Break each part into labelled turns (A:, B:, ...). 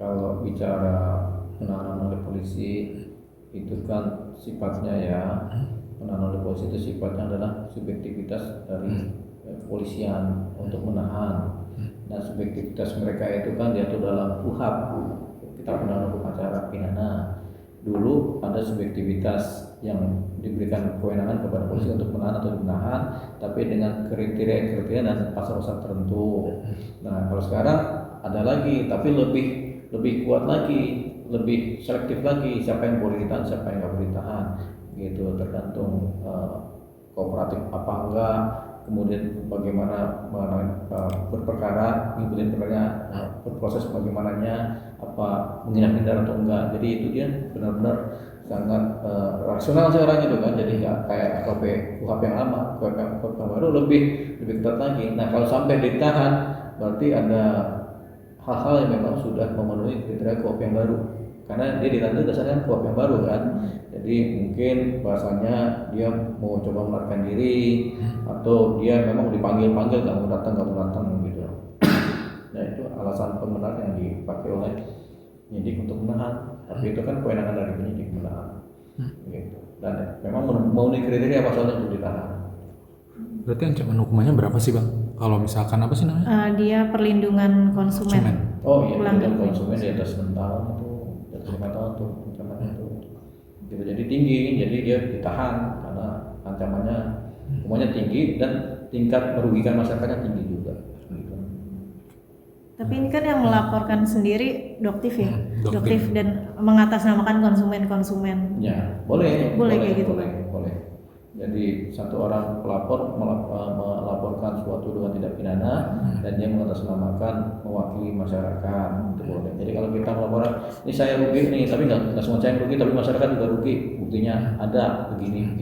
A: Kalau bicara penahanan oleh polisi itu kan sifatnya ya, penahanan oleh polisi itu sifatnya adalah subjektivitas dari kepolisian untuk menahan. Nah, subjektivitas mereka itu kan diatur dalam KUHP, Kitab Undang-Undang Hukum Acara Pidana. Dulu ada subjektivitas yang diberikan kewenangan kepada polisi untuk menahan atau menahan, tapi dengan kriteria dan pasal-pasal tertentu. Nah, kalau sekarang ada lagi, tapi lebih kuat lagi, lebih selektif lagi, siapa yang boleh ditahan, siapa yang nggak boleh ditahan, gitu, tergantung kooperatif apa enggak, kemudian bagaimana berperkara, ngikutin perkaranya, berproses bagaimananya, apa menghindar atau enggak. Jadi itu dia benar-benar sangat rasional sekarang itu kan, jadi nggak kayak KUHP yang lama, KUHP yang baru lebih ketat lagi. Nah, kalau sampai ditahan berarti ada hal-hal yang memang sudah memenuhi kriteria KUHP yang baru, karena dia dilantik dasarnya KUHP yang baru kan. Jadi mungkin bahasanya dia mau coba melarikan diri, atau dia memang dipanggil nggak mau datang gitu. Nah, itu alasan pembenar yang dipakai oleh penyidik untuk menahan, tapi itu kan kewenangan dari penyidik menahan, gitu. Dan memang memenuhi kriteria pasalnya untuk ditahan.
B: Berarti ancaman hukumannya berapa sih Bang? Kalau misalkan apa sih namanya?
C: Dia perlindungan konsumen.
A: Oh iya, perlindungan konsumen di atas 6 tahun itu, di atas 5 tahun tuh ancamannya itu. Gitu, jadi tinggi, jadi dia ditahan karena ancamannya hukumannya tinggi dan tingkat merugikan masyarakatnya tinggi juga. Gitu.
C: Tapi ini kan yang melaporkan sendiri Doktif ya,
B: Doktif
C: dan mengatasnamakan konsumen.
A: Ya, boleh
C: kayak gitu
A: boleh. Jadi satu orang pelapor melaporkan suatu dugaan tindak pidana dan dia mengatasnamakan mewakili masyarakat, itu boleh. Jadi kalau kita melaporkan, ini saya rugi nih, tapi nggak semua saya yang rugi, tapi masyarakat juga rugi. Buktinya ada begini,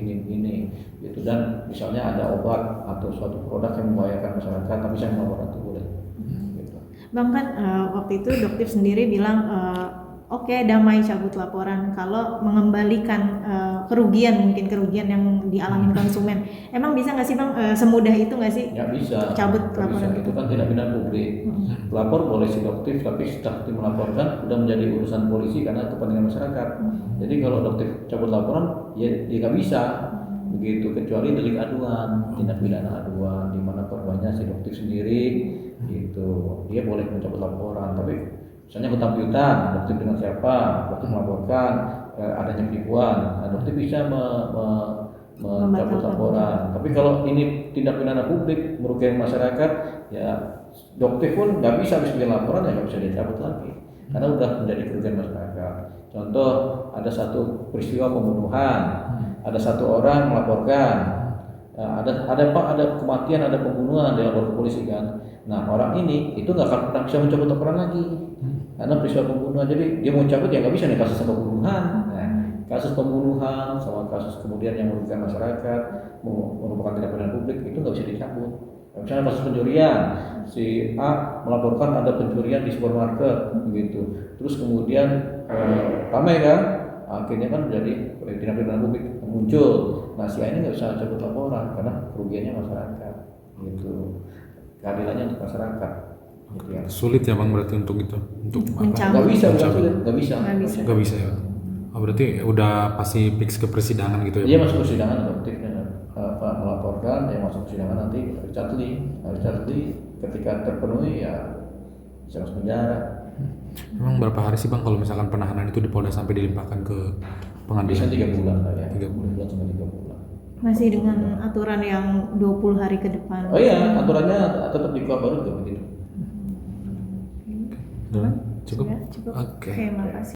A: gitu. Dan misalnya ada obat atau suatu produk yang membahayakan masyarakat, tapi saya melaporkan, itu boleh. Gitu.
C: Bang kan waktu itu Doktif sendiri bilang oke, damai cabut laporan kalau mengembalikan kerugian yang dialami konsumen. Emang bisa nggak sih Bang semudah itu nggak sih?
A: Nggak bisa.
C: Cabut laporan
A: itu kan tidak pidana publik. Pelapor boleh si Doktif, tapi setelah melaporkan udah menjadi urusan polisi karena kepentingan masyarakat. Jadi kalau Doktif cabut laporan, ya nggak bisa begitu, kecuali delik aduan, tindak pidana aduan, di mana korbannya si Doktif sendiri, gitu. Dia boleh mencabut laporan, tapi misalnya hutang piutang, Doktif dengan siapa, Doktif melaporkan adanya penipuan, Doktif bisa mencabut laporan. Tapi kalau ini tindak pidana publik merugikan masyarakat, ya Doktif pun nggak bisa habis bikin laporan, ya nggak bisa dicabut lagi, karena udah menjadi kerugian masyarakat. Contoh, ada satu peristiwa pembunuhan, ada satu orang melaporkan, ada kematian, ada pembunuhan, dia lapor ke polisi kan. Nah, orang ini itu nggak akan pernah bisa mencabut laporan lagi. Karena peristiwa pembunuhan, jadi dia mau cabut ya nggak bisa nih, kasus pembunuhan. Nah, kasus pembunuhan sama kasus kemudian yang merugikan masyarakat, merupakan tindak pidana publik, itu nggak bisa dicabut. Misalnya kasus pencurian, si A melaporkan ada pencurian di supermarket, begitu. Terus kemudian ramai kan, akhirnya kan menjadi tindak pidana publik muncul. Nah, si A ini nggak bisa cabut laporan karena kerugiannya masyarakat, gitu. Keadilannya untuk masyarakat. Gitu ya.
B: Sulit ya Bang berarti untuk itu, untuk
A: nggak bisa
B: ya. Berarti udah pasti fix ke persidangan gitu ya?
A: Iya, masuk persidangan Doktif melaporkan, ya masuk persidangan nanti Richard Lee ketika terpenuhi ya bisa masuk penjara.
B: Emang berapa hari sih Bang kalau misalkan penahanan itu di Polda sampai dilimpahkan ke pengadilan?
A: Bisa 3 bulan lah ya.
B: 3 bulan
A: sampai 3 bulan.
C: Masih dengan aturan yang 20 hari ke depan.
A: Oh iya, aturannya tetap di KUHP baru juga begitu.
B: Cukup?
C: Oke, makasih.